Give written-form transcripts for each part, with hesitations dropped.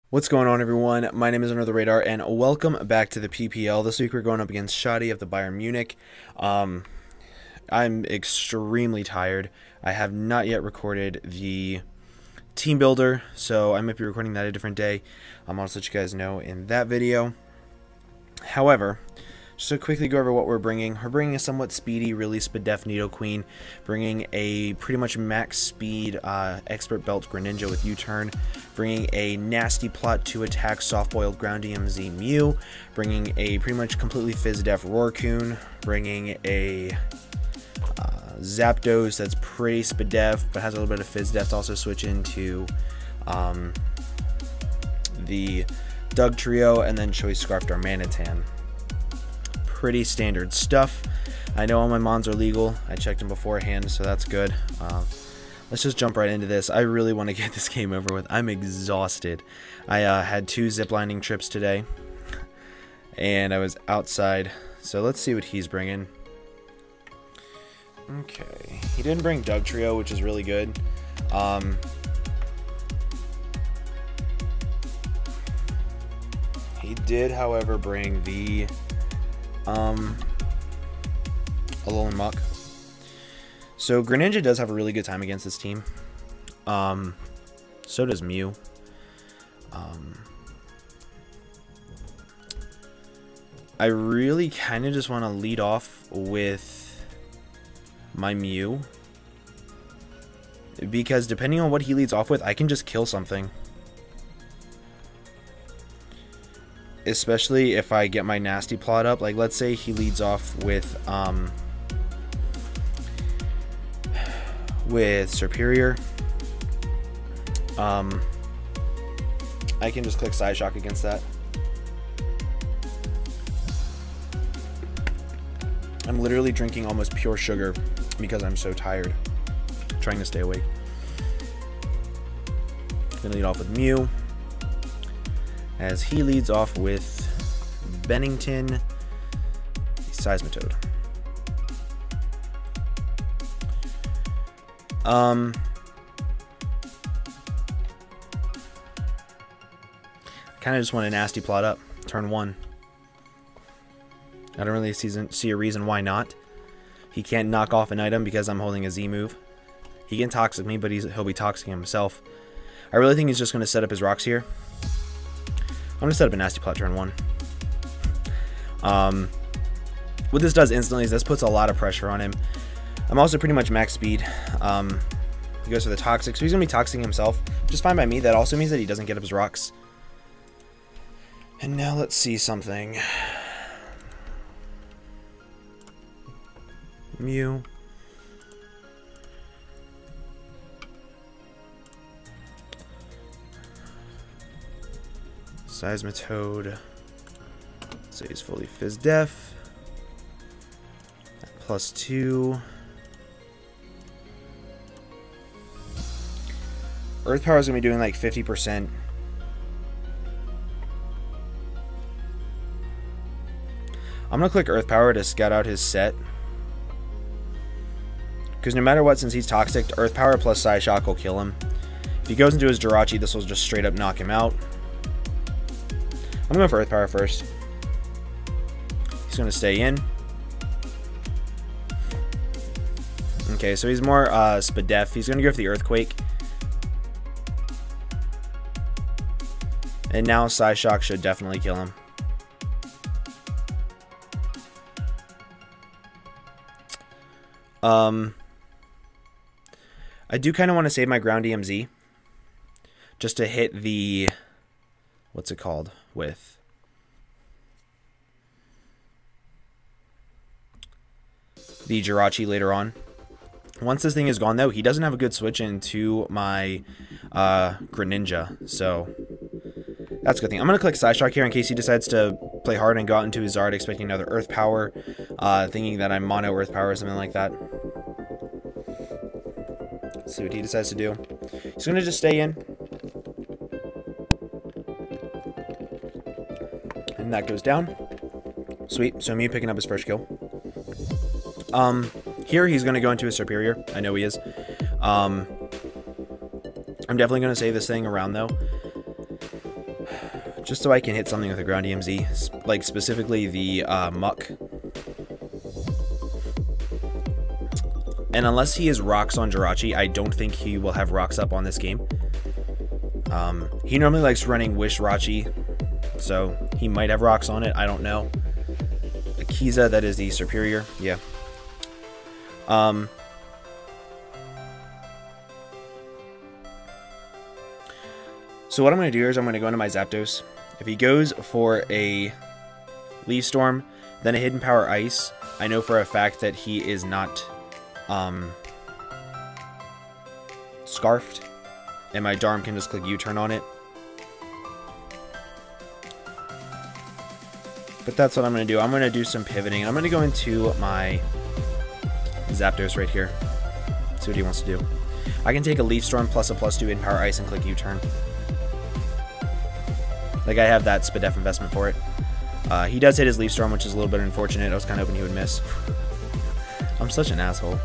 What's going on, everyone? My name is Under the Radar, and welcome back to the PPL. This week we're going up against Shoddy of the Bayern Munich. I'm extremely tired. I have not yet recorded the team builder, so I might be recording that a different day. I'll also let you guys know in that video. However, just to quickly go over what we're bringing a somewhat speedy, really Spadef Nidoqueen, bringing a pretty much max speed expert belt Greninja with U-turn, bringing a nasty plot to attack soft-boiled ground DMZ Mew, bringing a pretty much completely Fizdef Roarcoon, bringing a Zapdos that's pretty Spadef but has a little bit of Fizdef to also switch into the Doug Trio, and then Choice Scarf Darmanitan. Pretty standard stuff. I know all my mons are legal. I checked them beforehand, so that's good. Let's just jump right into this. I really want to get this game over with. I'm exhausted. I had 2 ziplining trips today, and I was outside. So let's see what he's bringing. Okay, he didn't bring Doug Trio, which is really good. He did, however, bring the Alolan Muck. So Greninja does have a really good time against this team. So does Mew. I really kind of just want to lead off with my Mew, because depending on what he leads off with, I can just kill something. Especially if I get my nasty plot up. Like, let's say he leads off with Superior. I can just click Side Shock against that. I'm literally drinking almost pure sugar because I'm so tired, trying to stay awake. Gonna lead off with Mew, as he leads off with Bennington, Seismitoad. Kind of just want a nasty plot up, turn 1. I don't really see a reason why not. He can't knock off an item because I'm holding a Z move. He can Toxic me, but he'll be Toxicing himself. I really think he's just going to set up his rocks here. I'm going to set up a nasty plot turn 1. What this does instantly is this puts a lot of pressure on him. I'm also pretty much max speed. He goes for the Toxic, so he's going to be Toxicing himself, which is fine by me. That also means that he doesn't get up his rocks. And now let's see something. Mew. Seismitoad. So he's fully Fizdef. +2. Earth Power is going to be doing like 50%. I'm going to click Earth Power to scout out his set. Because no matter what, since he's Toxic, Earth Power plus Side Shock will kill him. If he goes into his Jirachi, this will just straight up knock him out. I'm going for Earth Power first. He's going to stay in. Okay, so he's more Spadef. He's going to go for the Earthquake. And now Side Shock should definitely kill him. I do kind of want to save my ground DMZ just to hit the, what's it called, with the Jirachi later on. Once this thing is gone, though, he doesn't have a good switch into my Greninja, so that's a good thing. I'm going to click Side Shock here in case he decides to play hard and go out into his Zard expecting another Earth Power, thinking that I'm mono Earth Power or something like that. Let's see what he decides to do. He's going to just stay in. And that goes down. Sweet. So me picking up his first kill. Here he's going to go into his Superior. I know he is. I'm definitely going to save this thing around, though. Just so I can hit something with a ground EMZ, like specifically the Muck. And unless he has rocks on Jirachi, I don't think he will have rocks up on this game. He normally likes running Wish Rachi, so he might have rocks on it. I don't know. Akiza, that is the superior. Yeah. So what I'm going to do here is I'm going to go into my Zapdos. If he goes for a Leaf Storm, then a Hidden Power Ice, I know for a fact that he is not Scarfed, and my Darm can just click U-turn on it. But that's what I'm going to do. I'm going to do some pivoting. I'm going to go into my Zapdos right here. See what he wants to do. I can take a Leaf Storm plus a +2 in Power Ice and click U-turn. Like, I have that Spadef investment for it. He does hit his Leaf Storm, which is a little bit unfortunate. I was kind of hoping he would miss. I'm such an asshole.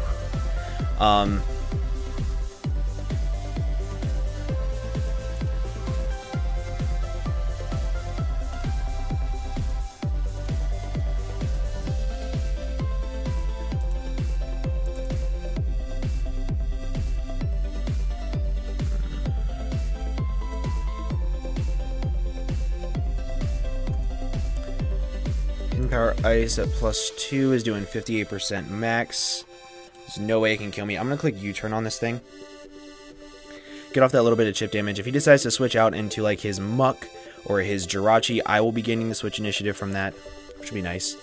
Power Ice at +2 is doing 58% max. There's no way it can kill me. I'm going to click U-turn on this thing. Get off that little bit of chip damage. If he decides to switch out into like his Muck or his Jirachi, I will be gaining the switch initiative from that, which would be nice.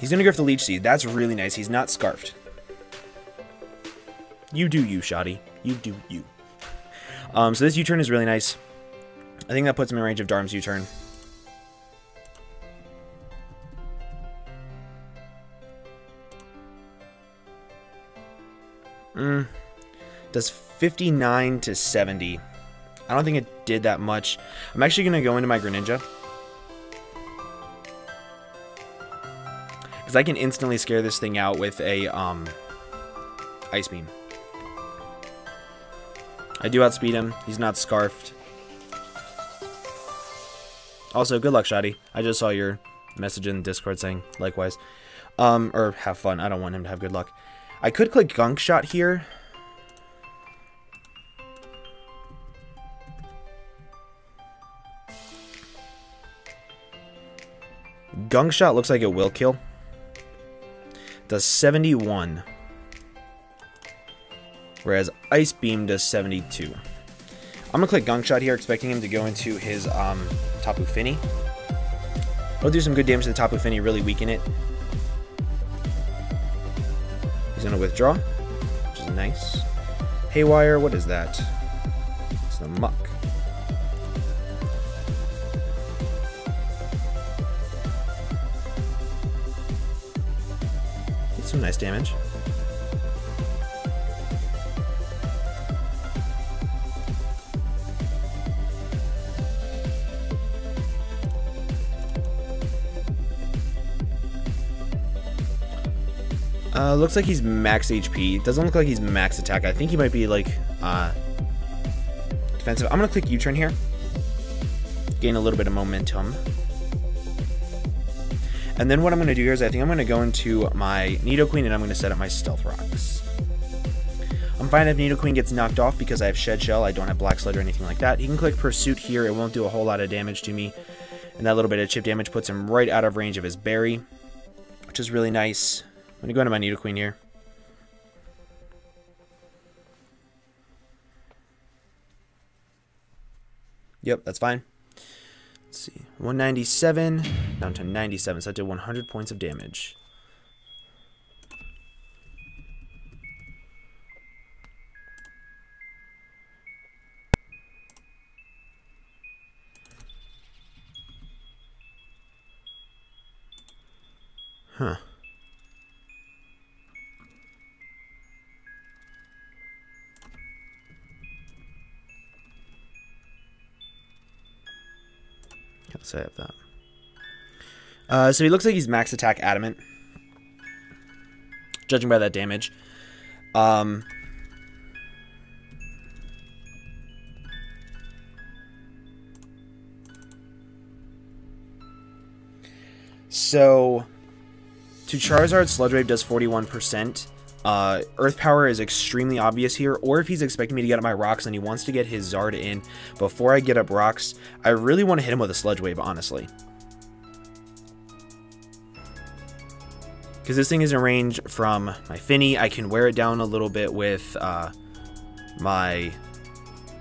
He's going to go for the Leech Seed. That's really nice. He's not Scarfed. You do you, Shoddy. You do you. So this U-turn is really nice. I think that puts him in range of Darm's U-turn. Does 59 to 70. I don't think it did that much. I'm actually going to go into my Greninja, because I can instantly scare this thing out with a Ice Beam. I do outspeed him. He's not Scarfed. Also, good luck, Shoddy. I just saw your message in Discord saying likewise. Or have fun. I don't want him to have good luck. I could click Gunk Shot here. Gunk Shot looks like it will kill. Does 71. Whereas Ice Beam does 72. I'm going to click Gunk Shot here, expecting him to go into his Tapu Fini. He'll do some good damage to the Tapu Fini, really weaken it. He's going to withdraw, which is nice. Haywire, what is that? It's the Muck. Did some nice damage. Looks like he's max HP. Doesn't look like he's max attack. I think he might be like defensive. I'm gonna click U-turn here. Gain a little bit of momentum. And then what I'm gonna do here is I think I'm gonna go into my Nidoqueen and I'm gonna set up my Stealth Rocks. I'm fine if Nidoqueen gets knocked off because I have Shed Shell. I don't have Black Sled or anything like that. He can click Pursuit here. It won't do a whole lot of damage to me. And that little bit of chip damage puts him right out of range of his berry, which is really nice. I'm going to go into my Nidoqueen here. Yep, that's fine. Let's see. 197 down to 97. So that did 100 points of damage. Huh. So I have that. So he looks like he's max attack adamant, judging by that damage. So, to Charizard, Sludge Wave does 41%. Earth Power is extremely obvious here, or if he's expecting me to get up my rocks and he wants to get his Zard in before I get up rocks, I really want to hit him with a Sludge Wave, honestly. Because this thing is in range from my Finny. I can wear it down a little bit with my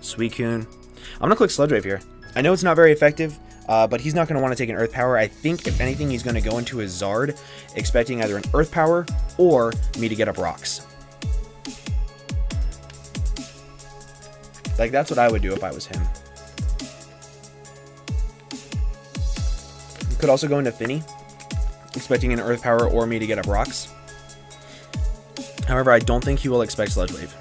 Suicune. I'm going to click Sludge Wave here. I know it's not very effective, but he's not going to want to take an Earth Power. I think, if anything, he's going to go into his Zard, expecting either an Earth Power or me to get up rocks. Like, that's what I would do if I was him. Could also go into Finny, expecting an Earth Power or me to get up rocks. However, I don't think he will expect Sludge Wave.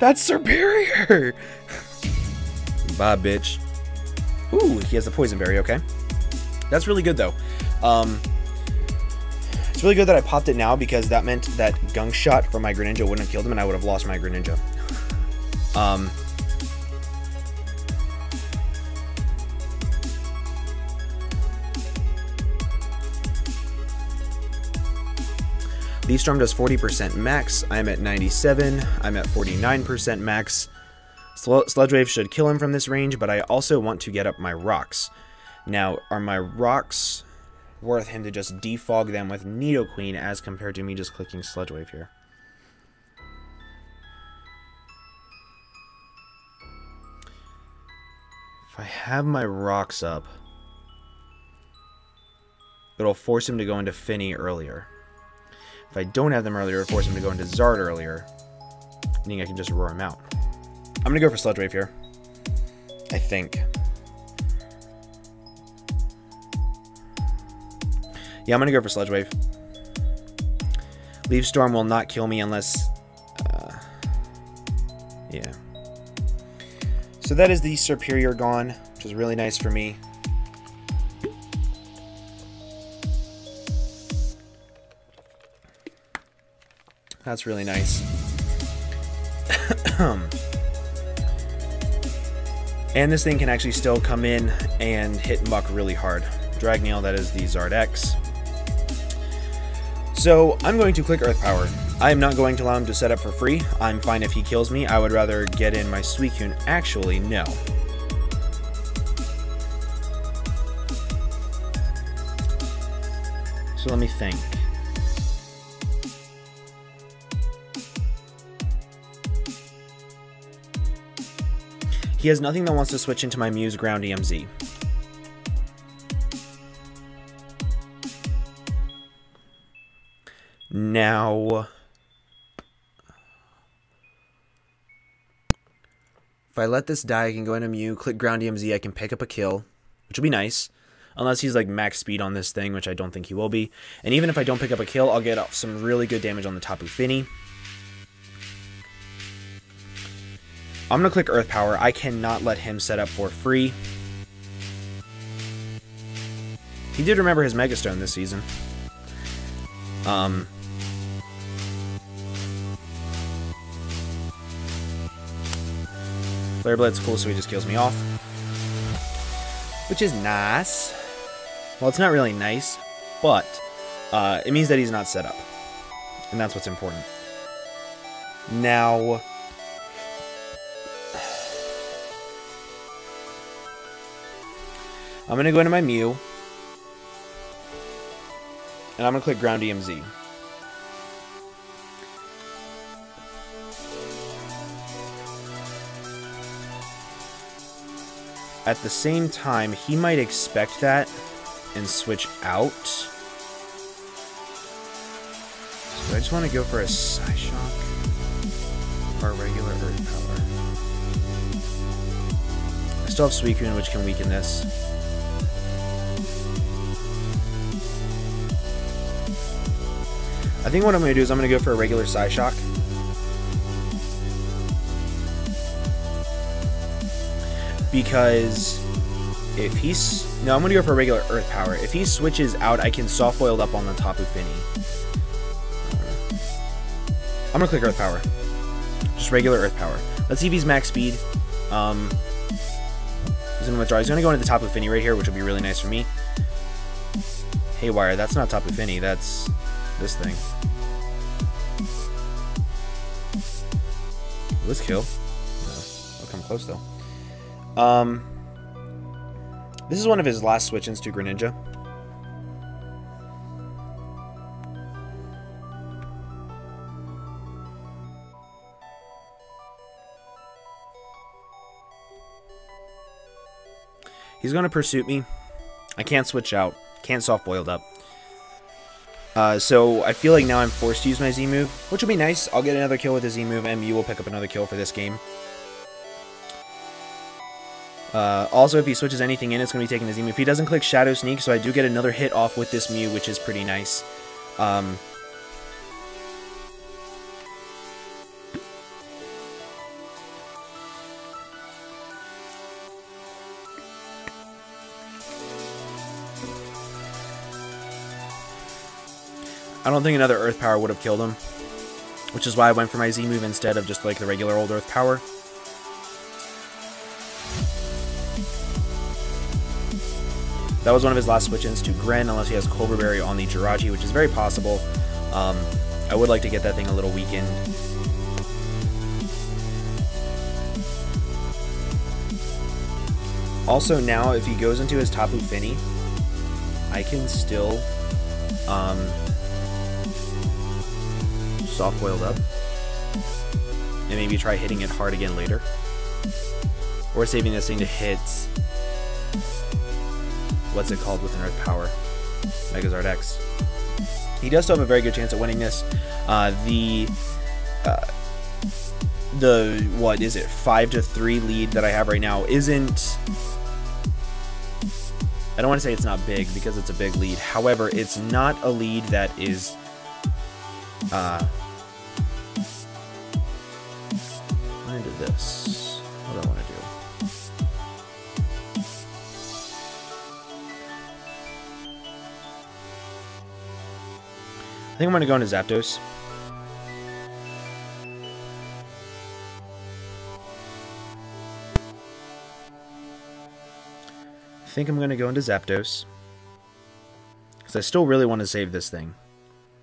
That's superior! Bye, bitch. Ooh, he has the Poison Berry, okay. That's really good, though. It's really good that I popped it now, because that meant that Gunk Shot from my Greninja wouldn't have killed him, and I would have lost my Greninja. Leaf Storm does 40% max. I'm at 97. I'm at 49% max. Sludge Wave should kill him from this range, but I also want to get up my rocks. Now, are my rocks worth him to just defog them with Nidoqueen as compared to me just clicking Sludge Wave here? If I have my rocks up, it'll force him to go into Finny earlier. If I don't have them earlier, it'll force him to go into Zard earlier, meaning I can just roar him out. I'm going to go for Sludge Wave here, I think. Yeah, I'm going to go for Sludge Wave. Leaf Storm will not kill me unless... yeah. So that is the Superior gone, which is really nice for me. That's really nice. And this thing can actually still come in and hit Muck really hard. Dragnail, that is the Zard X. So I'm going to click Earth Power. I am not going to allow him to set up for free. I'm fine if he kills me. I would rather get in my Suicune. Actually, no. So let me think. He has nothing that wants to switch into my Muse Ground EMZ. Now, if I let this die, I can go into Mew, click Ground EMZ, I can pick up a kill, which will be nice. Unless he's like max speed on this thing, which I don't think he will be. And even if I don't pick up a kill, I'll get off some really good damage on the Tapu Fini. I'm going to click Earth Power. I cannot let him set up for free. He did remember his Mega Stone this season. Flare Blade's cool, so he just kills me off. Which is nice. Well, it's not really nice, but it means that he's not set up. And that's what's important. Now... I'm going to go into my Mew, and I'm going to click Ground EMZ. At the same time, he might expect that and switch out. So I just want to go for a Psyshock or a regular Earth Power. I still have Suicune, which can weaken this. I think what I'm going to do is I'm going to go for a regular Psyshock. Because if he's... No, I'm going to go for a regular Earth Power. If he switches out, I can soft foiled up on the Tapu Fini. I'm going to click Earth Power. Just regular Earth Power. Let's see if he's max speed. He's going to withdraw. He's going to go into the Tapu Fini right here, which will be really nice for me. Haywire, that's not Tapu Fini, that's this thing. Will this kill? No, I'll come close though. This is one of his last switch-ins to Greninja. He's going to Pursuit me. I can't switch out. Can't soft boiled up. So I feel like now I'm forced to use my Z move, which will be nice. I'll get another kill with the Z move, and MU will pick up another kill for this game. Also, if he switches anything in, it's going to be taking the Z move. If he doesn't click Shadow Sneak, so I do get another hit off with this Mew, which is pretty nice. I don't think another Earth Power would have killed him, which is why I went for my Z move instead of just like the regular old Earth Power. That was one of his last switch-ins to Gren, unless he has Cobra Berry on the Jirachi, which is very possible. I would like to get that thing a little weakened. Also, now if he goes into his Tapu Fini, I can still soft boiled up and maybe try hitting it hard again later, or saving this thing to hit, what's it called with an Earth Power, Megazord X. He does still have a very good chance at winning this. The what is it, 5-3 lead that I have right now isn't, I don't want to say it's not big, because it's a big lead. However, it's not a lead that is I'm gonna do this. What do I want to do? I think I'm gonna go into Zapdos. I think I'm gonna go into Zapdos, because I still really want to save this thing.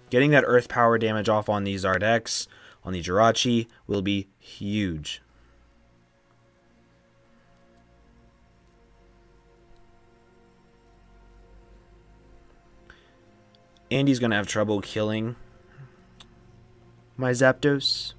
Getting that Earth Power damage off on the Zardex, on the Jirachi, will be huge. And he's going to have trouble killing my Zapdos.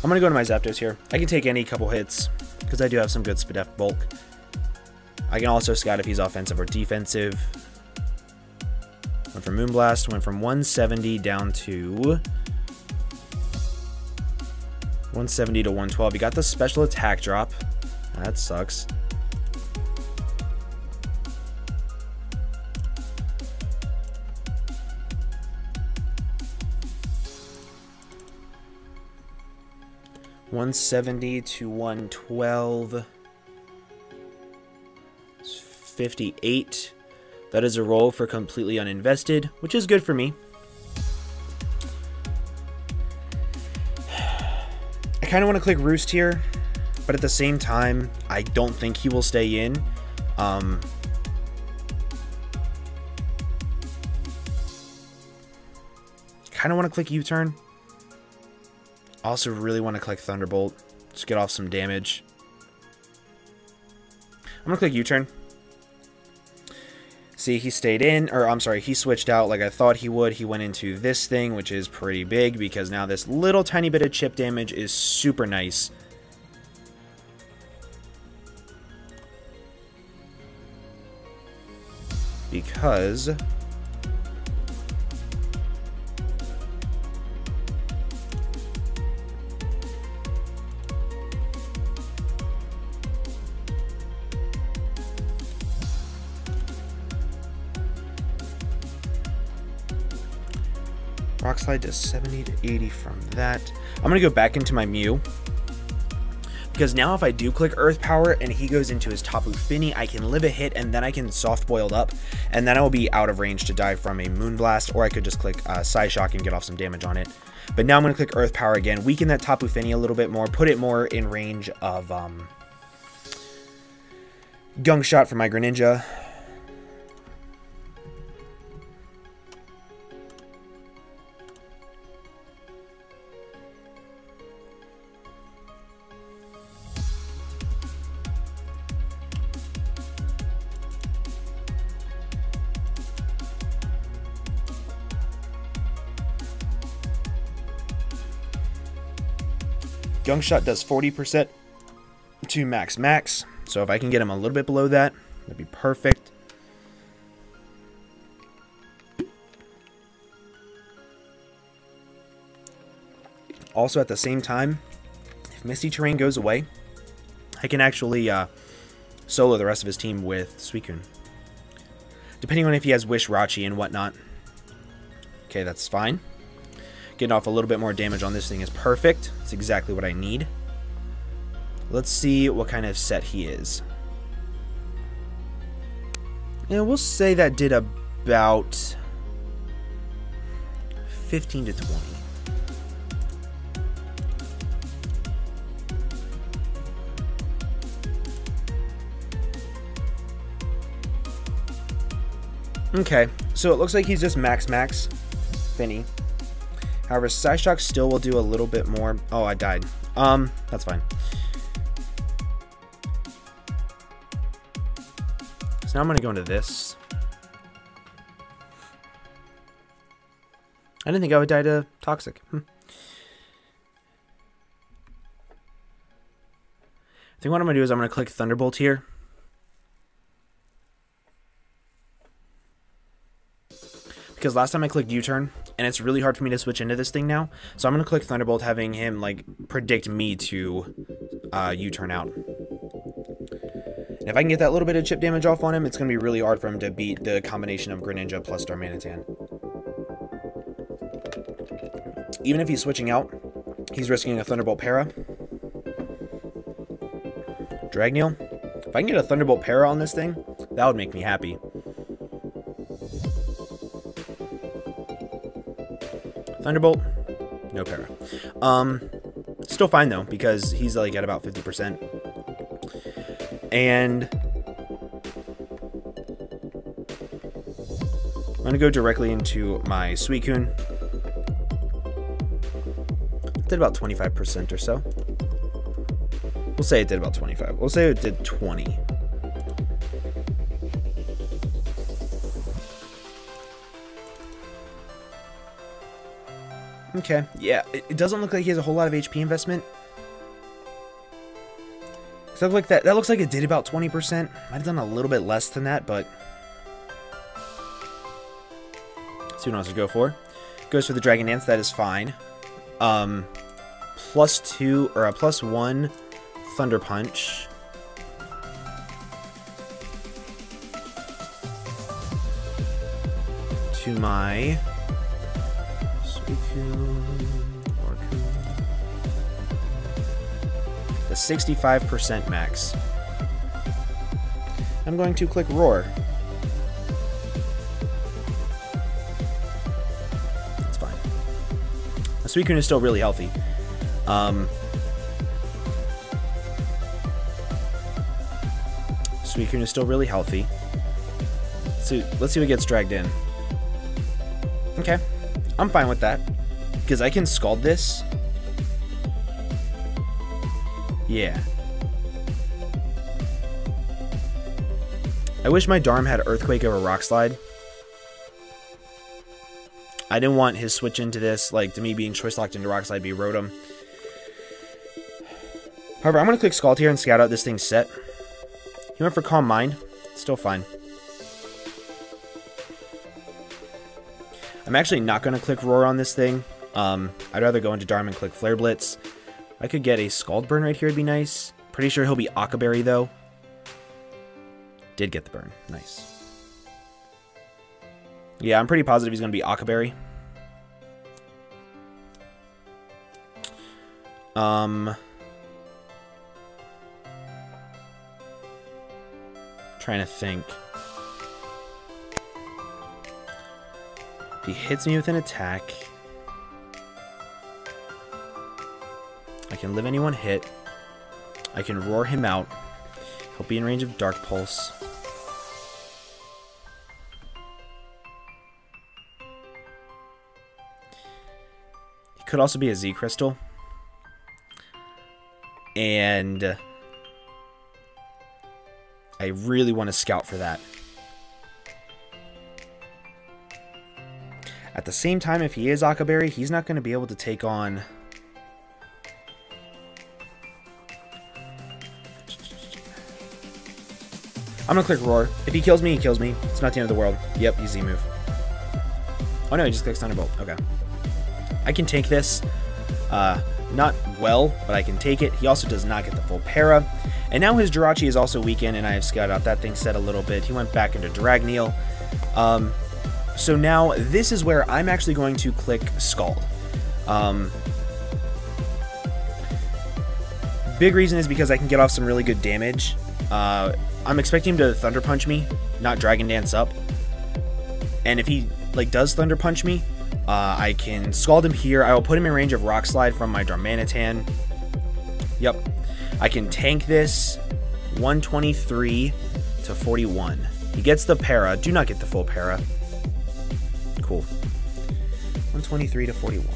I'm going to go to my Zapdos here. I can take any couple hits, because I do have some good Spadef bulk. I can also scout if he's offensive or defensive. Went from Moonblast, went from 170 down to 170 to 112. He got the special attack drop. That sucks. $170 to $112. It's 58. That is a roll for completely uninvested, which is good for me. I kind of want to click Roost here, but at the same time, I don't think he will stay in. Kind of want to click U-turn. Also really want to click Thunderbolt. Just get off some damage. I'm going to click U-turn. See, he stayed in, or I'm sorry, he switched out like I thought he would. He went into this thing, which is pretty big, because now this little tiny bit of chip damage is super nice. Because Rock Slide does 70 to 80 from that. I'm going to go back into my Mew, Because now if I do click Earth Power and he goes into his Tapu Fini, I can live a hit and then I can soft boiled up, and then I will be out of range to die from a Moonblast, or I could just click Psyshock and get off some damage on it. But now I'm going to click Earth Power again, weaken that Tapu Fini a little bit more, put it more in range of Gunk Shot for my Greninja. Gunk Shot does 40% to max, so if I can get him a little bit below that, that'd be perfect. Also, at the same time, if Misty Terrain goes away, I can actually solo the rest of his team with Suicune. Depending on if he has Wish Rachi and whatnot. Okay, that's fine. Getting off a little bit more damage on this thing is perfect. It's exactly what I need. Let's see what kind of set he is. Yeah, we'll say that did about 15 to 20. Okay, so it looks like he's just max Fini. However, Psyshock still will do a little bit more. Oh, I died. That's fine. So now I'm going to go into this. I didn't think I would die to Toxic. I think what I'm going to do is I'm going to click Thunderbolt here. Because last time I clicked U-turn, and it's really hard for me to switch into this thing now. So I'm going to click Thunderbolt, having him like predict me to U-turn out. And if I can get that little bit of chip damage off on him, it's going to be really hard for him to beat the combination of Greninja plus Darmanitan. Even if he's switching out, he's risking a Thunderbolt Para. Dragneil. If I can get a Thunderbolt Para on this thing, that would make me happy. Thunderbolt, no para. Still fine though, because he's like at about 50%. And I'm gonna go directly into my Suicune. Did about 25% or so. We'll say it did about 25. We'll say it did 20. Okay, yeah, it doesn't look like he has a whole lot of HP investment. So like that looks like it did about 20%. Might have done a little bit less than that, but let's see what else to go for. Goes for the Dragon Dance, that is fine. +2 or a +1 Thunder Punch. To my the 65% max. I'm going to click Roar. That's fine. The Suicune is still really healthy. Suicune is still really healthy. So let's see what gets dragged in. Okay. I'm fine with that, because I can Scald this. Yeah. I wish my Darm had Earthquake over Rock Slide. I didn't want his switch into this, like, to me being choice locked into Rock Slide be Rotom. However, I'm going to click Scald here and scout out this thing's set. He went for Calm Mind. Still fine. I'm actually not going to click Roar on this thing. I'd rather go into Darm and click Flare Blitz. I could get a Scald Burn right here, it'd be nice. Pretty sure he'll be Aqua Berry, though. Did get the burn. Nice. Yeah, I'm pretty positive he's going to be Aqua Berry. Trying to think. If he hits me with an attack, I can live any one hit. I can roar him out. He'll be in range of Dark Pulse. He could also be a Z Crystal. And I really want to scout for that. At the same time, if he is Akaberry, he's not going to be able to take on... I'm going to click Roar. If he kills me, he kills me. It's not the end of the world. Yep, easy move. Oh no, he just clicks Thunderbolt. Okay. I can take this. Not well, but I can take it. He also does not get the full para. And now his Jirachi is also weakened, and I have scouted out that thing set a little bit. He went back into Dragneel. So now this is where I'm actually going to click Scald. Big reason is because I can get off some really good damage. I'm expecting him to Thunder Punch me, not Dragon Dance up. And if he does Thunder Punch me, I can Scald him here. I will put him in range of Rock Slide from my Darmanitan. Yep. I can tank this 123 to 41. He gets the para. Do not get the full para. Cool. 123 to 41.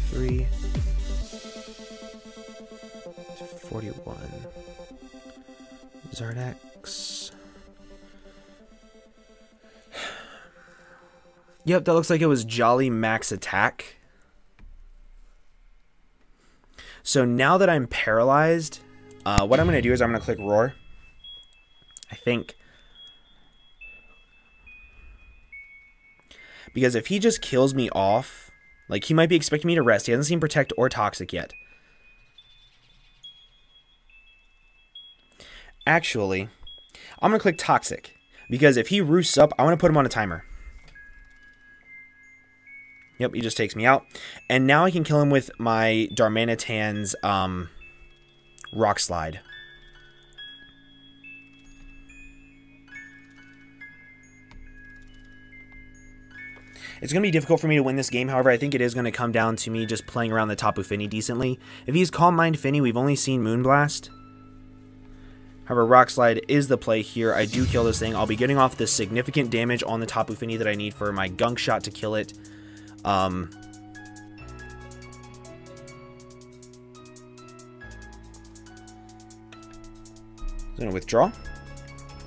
Three to 41. Zardex. Yep, that looks like it was Jolly max attack. So now that I'm paralyzed, what I'm going to do is I'm going to click Roar. I think. Because if he just kills me off, he might be expecting me to rest. He hasn't seen Protect or Toxic yet. Actually, I'm going to click Toxic. Because if he roosts up, I want to put him on a timer. Yep, he just takes me out. And now I can kill him with my Darmanitan's Rock Slide. It's going to be difficult for me to win this game, however, I think it is going to come down to me just playing around the Tapu Fini decently. If he's Calm Mind Fini, we've only seen Moonblast. However, Rock Slide is the play here. I do kill this thing. I'll be getting off the significant damage on the Tapu Fini that I need for my Gunk Shot to kill it. I'm going to withdraw.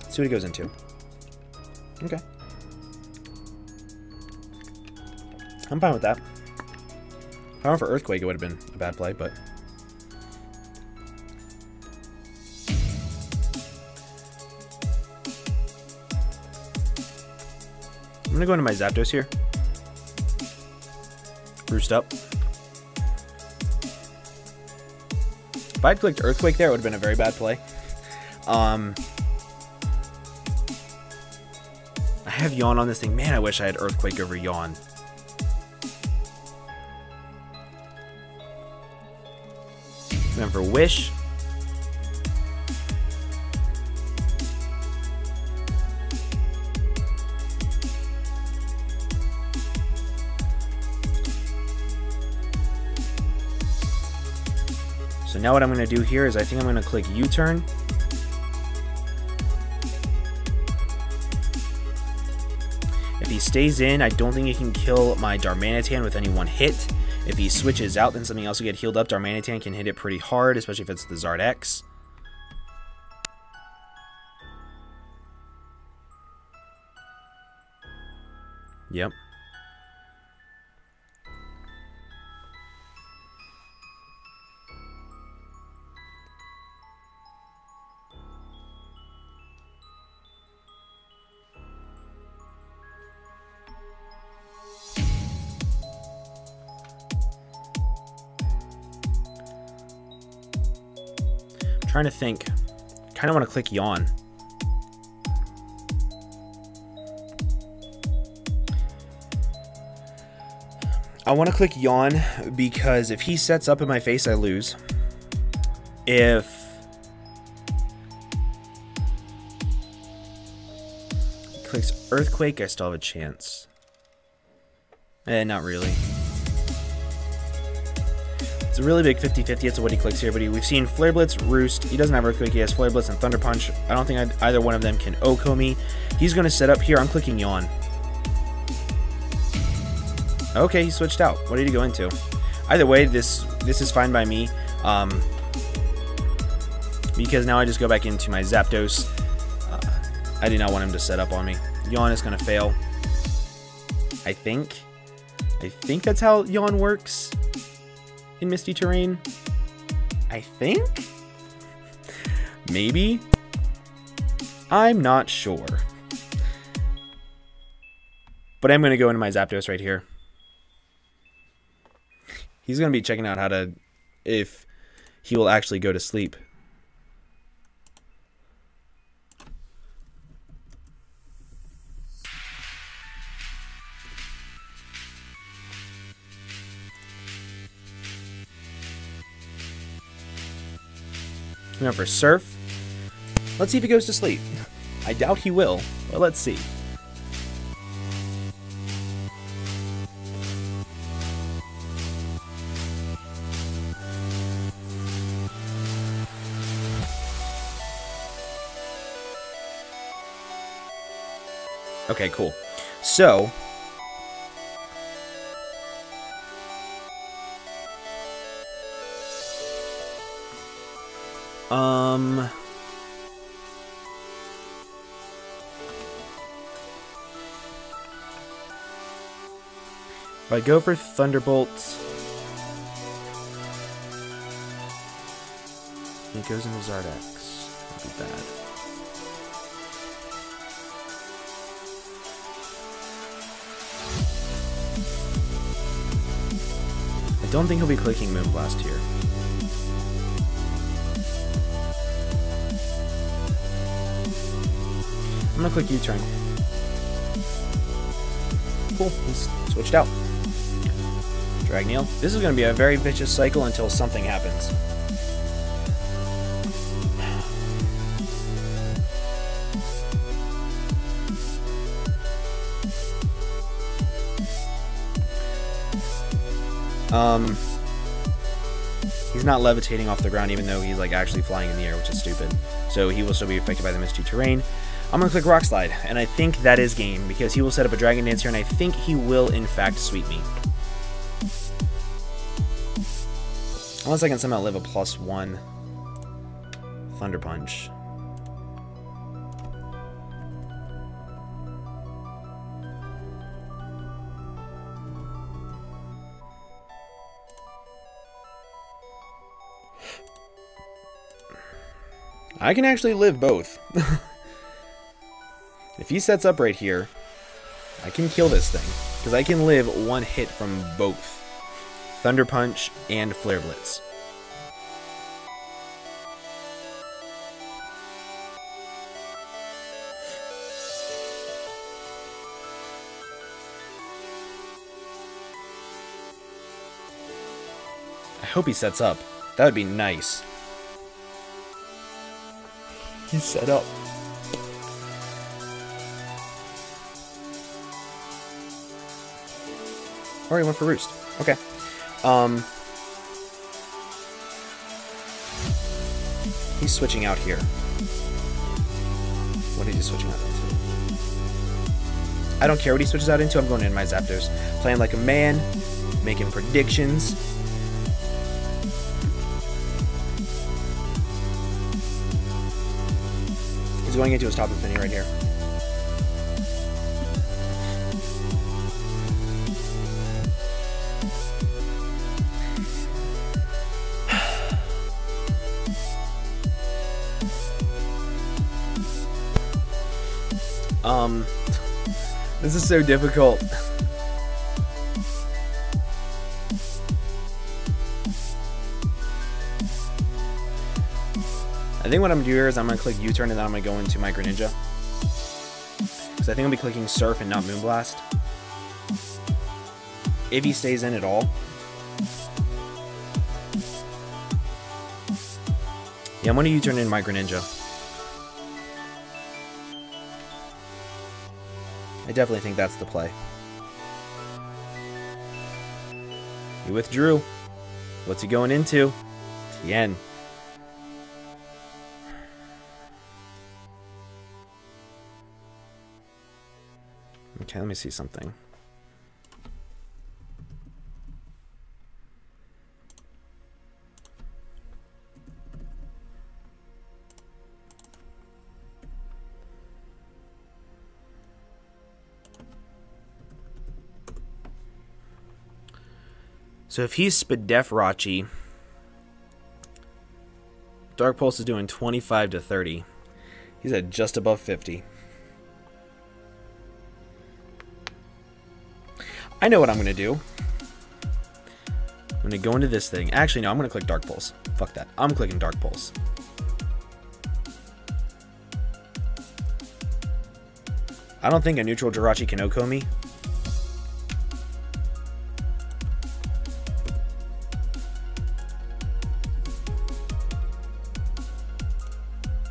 See what he goes into. Okay. I'm fine with that. If I went for Earthquake, it would have been a bad play, but... I'm going to go into my Zapdos here. Roost up. If I'd clicked Earthquake there, it would have been a very bad play. I have Yawn on this thing. Man, I wish I had Earthquake over Yawn. Then for Wish. So now what I'm going to do here is I think I'm going to click U-turn. If he stays in, I don't think he can kill my Darmanitan with any one hit. If he switches out, then something else will get healed up. Darmanitan can hit it pretty hard, especially if it's the Zardex. Yep. Trying to think. Kind of want to click Yawn. I want to click Yawn because if he sets up in my face, I lose. If he clicks Earthquake, I still have a chance. Not really. It's a really big 50-50 as to what he clicks here, but we've seen Flare Blitz, Roost. He doesn't have Earthquake, he has Flare Blitz and Thunder Punch. I don't think either one of them can OHKO me. He's going to set up here. I'm clicking Yawn. Okay, he switched out. What did he go into? Either way, this is fine by me. Because now I just go back into my Zapdos. I did not want him to set up on me. Yawn is going to fail. I think that's how Yawn works in Misty Terrain. I think? Maybe? I'm not sure. But I'm going to go into my Zapdos right here. He's going to be checking out if he will actually go to sleep. Now for Surf. Let's see if he goes to sleep. I doubt he will, but let's see. Okay, cool. So, if I go for Thunderbolt, it goes into Zardex. That'd be bad. I don't think he'll be clicking Moonblast here. I'm gonna click U-turn. Cool, he's switched out. Dragneil. This is gonna be a very vicious cycle until something happens. He's not levitating off the ground, even though he's like actually flying in the air, which is stupid. So he will still be affected by the Misty Terrain. I'm going to click Rock Slide, and I think that is game, because he will set up a Dragon Dance here, and I think he will, in fact, sweep me. Unless I can somehow live a +1 Thunder Punch. I can actually live both. If he sets up right here, I can kill this thing. Because I can live one hit from both Thunder Punch and Flare Blitz. I hope he sets up. That would be nice. He's set up. Or he went for Roost. Okay. He's switching out here. What is he switching out into? I don't care what he switches out into. I'm going in my Zapdos. Playing like a man. Making predictions. He's going into his Top Infinity right here. This is so difficult. I think what I'm gonna do here is I'm gonna click U-turn and then I'm gonna go into Micro Ninja. Because I think I'll be clicking Surf and not Moonblast. if he stays in at all. Yeah, I'm going to U-turn in my Greninja. I definitely think that's the play. He withdrew. What's he going into? Tien. Okay, let me see something. So if he's Spreadsheet, Dark Pulse is doing 25 to 30. He's at just above 50. I know what I'm going to do. I'm going to go into this thing. Actually, no, I'm going to click Dark Pulse. Fuck that. I'm clicking Dark Pulse. I don't think a neutral Jirachi can OHKO me.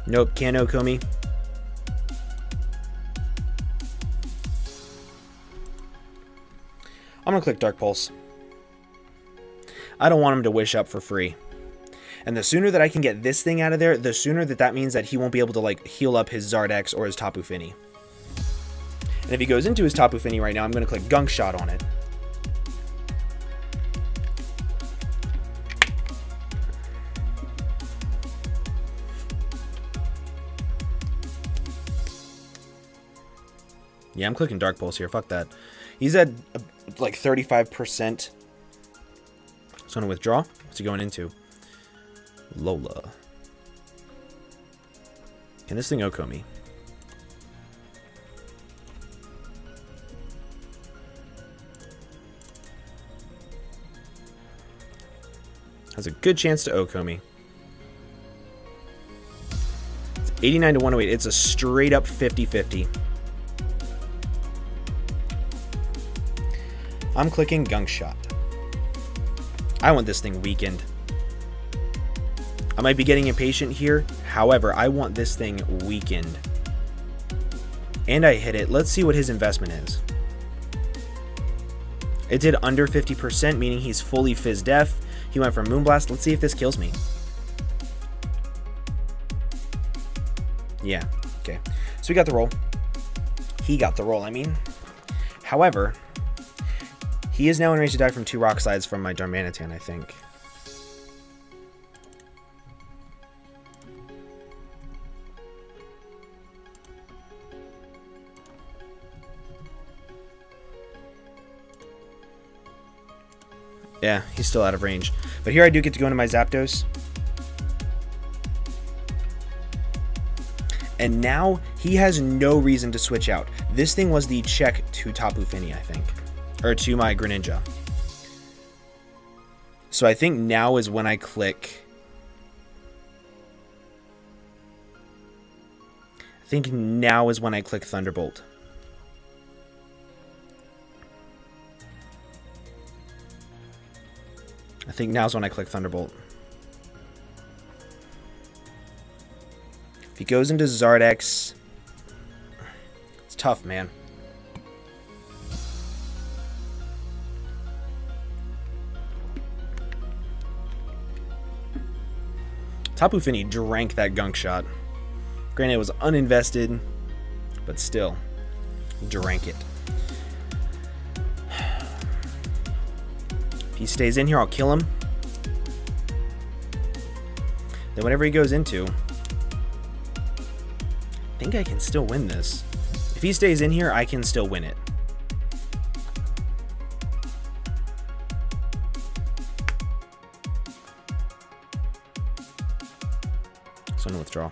Nope, can't OHKO me. I'm going to click Dark Pulse. I don't want him to wish up for free. And the sooner that I can get this thing out of there, the sooner that means that he won't be able to like heal up his Zardex or his Tapu Fini. And if he goes into his Tapu Fini right now, I'm going to click Gunk Shot on it. Yeah, I'm clicking Dark Pulse here. Fuck that. He's at like 35%. So I'm going to withdraw. What's he going into? Lola. Can this thing OHKO me? Has a good chance to OHKO me. It's 89 to 108. It's a straight up 50-50. I'm clicking Gunk Shot. I want this thing weakened. I might be getting impatient here. However, I want this thing weakened. And I hit it. Let's see what his investment is. It did under 50%, meaning he's fully Fizz Def. He went for Moonblast. Let's see if this kills me. Yeah, okay. So we got the roll. He got the roll, I mean. However, he is now in range to die from 2 Rock Slides from my Darmanitan, I think. Yeah, he's still out of range. But here I do get to go into my Zapdos. And now he has no reason to switch out. This thing was the check to Tapu Fini, I think. Or to my Greninja. So I think now is when I click. I think now is when I click Thunderbolt. I think now's when I click Thunderbolt. If he goes into Zardex, it's tough, man. Tapu Fini drank that Gunk Shot. Granted, it was uninvested, but still, drank it. If he stays in here, I'll kill him. Then whatever he goes into, I think I can still win this. If he stays in here, I can still win it. So I'm going to withdraw.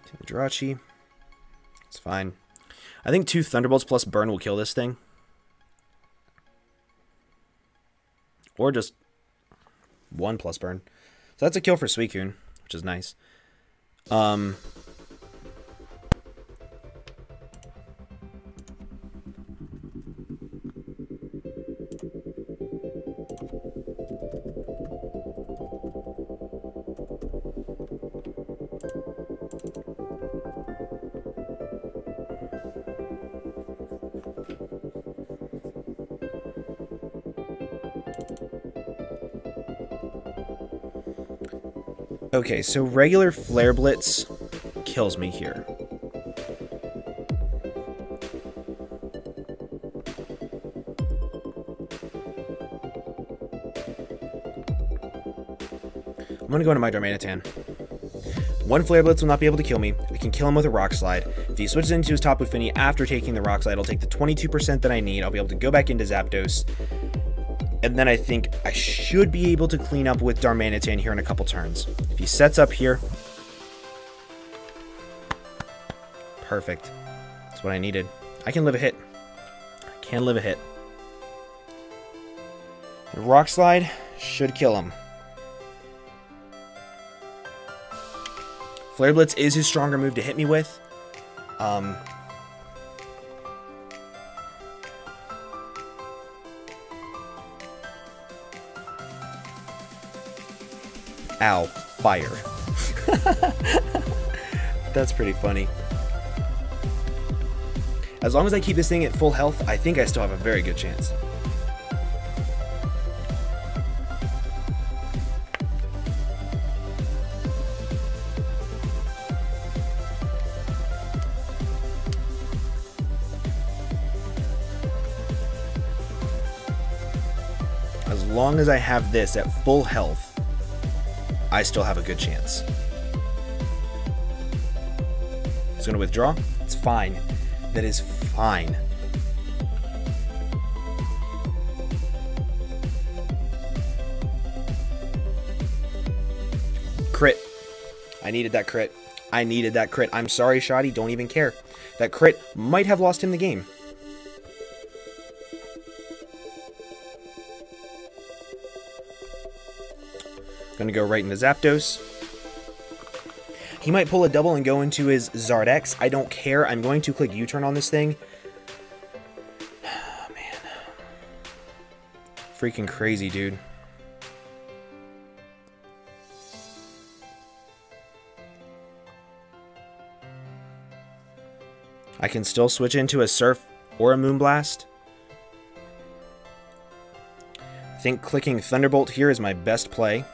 Take the Jirachi. It's fine. I think 2 Thunderbolts plus Burn will kill this thing. Or just 1 plus Burn. So that's a kill for Suicune, which is nice. Okay, so regular Flare Blitz kills me here. I'm going to go into my Darmanitan. One Flare Blitz will not be able to kill me. I can kill him with a Rock Slide. If he switches into his Tapu Fini after taking the Rock Slide, I'll take the 22% that I need. I'll be able to go back into Zapdos. And then I think I should be able to clean up with Darmanitan here in a couple turns. If he sets up here. Perfect. That's what I needed. I can live a hit. I can live a hit. The Rock Slide should kill him. Flare Blitz is his stronger move to hit me with. Ow. Fire. That's pretty funny. As long as I keep this thing at full health, I think I still have a very good chance. As long as I have this at full health, I still have a good chance. It's going to withdraw. It's fine. That is fine. Crit. I needed that crit. I needed that crit. I'm sorry, Shoddy. Don't even care. That crit might have lost him the game. Gonna go right into Zapdos. He might pull a double and go into his Zardex. I don't care. I'm going to click U-turn on this thing. Man. Freaking crazy, dude. I can still switch into a Surf or a Moonblast. I think clicking Thunderbolt here is my best play.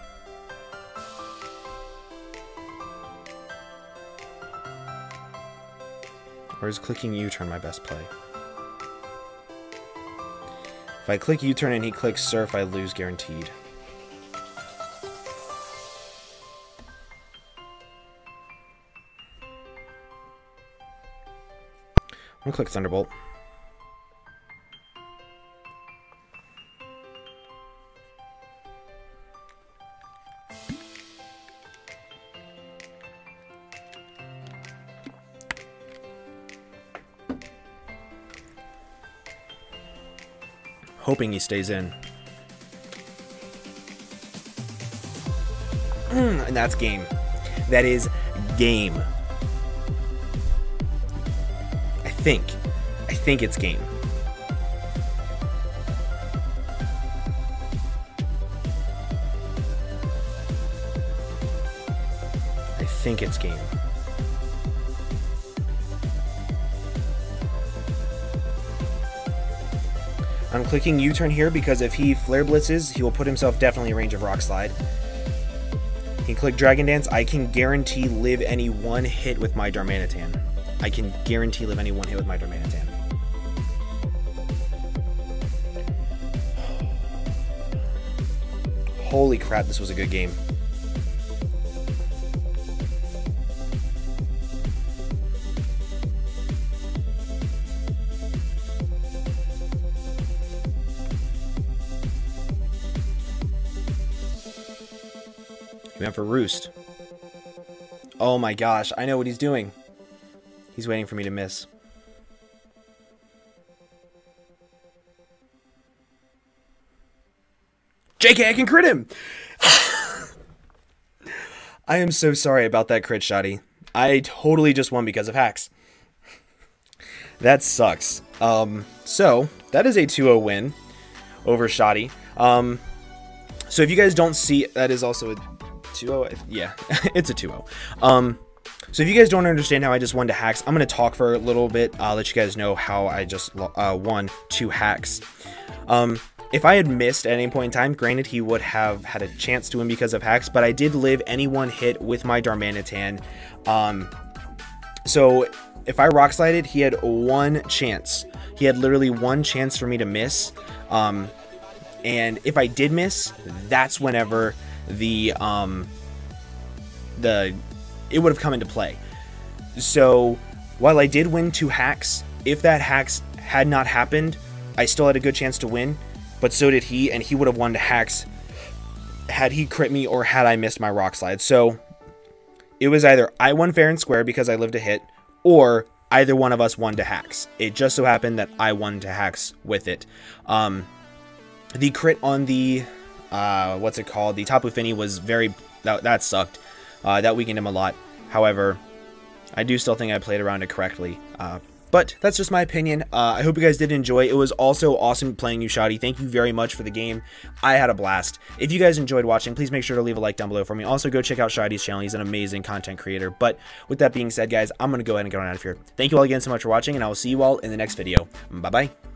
Or is clicking U-turn my best play? If I click U-turn and he clicks Surf, I lose guaranteed. I'm gonna click Thunderbolt. Hoping he stays in. And that's game. That is game. I think it's game. I think it's game. I'm clicking U-turn here because if he Flare Blitzes, he will put himself definitely in range of Rock Slide. He can click Dragon Dance. I can guarantee live any one hit with my Darmanitan. I can guarantee live any one hit with my Darmanitan. Holy crap, this was a good game. He went for Roost. Oh my gosh, I know what he's doing. He's waiting for me to miss. JK, I can crit him! I am so sorry about that crit, Shoddy. I totally just won because of hacks. That sucks. So, that is a 2-0 win over Shoddy. So if you guys don't see, that is also a 2-0. Yeah, it's a 2-0. So if you guys don't understand how I just won to hacks, I'm going to talk for a little bit. I'll let you guys know how I just won 2 hacks. if I had missed at any point in time, granted he would have had a chance to win because of hacks, but I did live any one hit with my Darmanitan. So if I rock slided, he had one chance. He had literally one chance for me to miss. And if I did miss, that's whenever it would have come into play. So while I did win 2 hacks, if that hacks had not happened, I still had a good chance to win, but so did he, and he would have won to hacks had he crit me or had I missed my rock slide. So it was either I won fair and square because I lived a hit, or either one of us won to hacks. It just so happened that I won to hacks with it. The crit on the what's it called, the Tapu Fini was that sucked. That weakened him a lot. However, I do still think I played around it correctly. But that's just my opinion. I hope you guys did enjoy. It was also awesome playing you, Shoddy. Thank you very much for the game. I had a blast. If you guys enjoyed watching, please make sure to leave a like down below for me. Also, go check out Shoddy's channel. He's an amazing content creator. But with that being said, guys, I'm going to go ahead and get on out of here. Thank you all again so much for watching, and I will see you all in the next video. Bye-bye.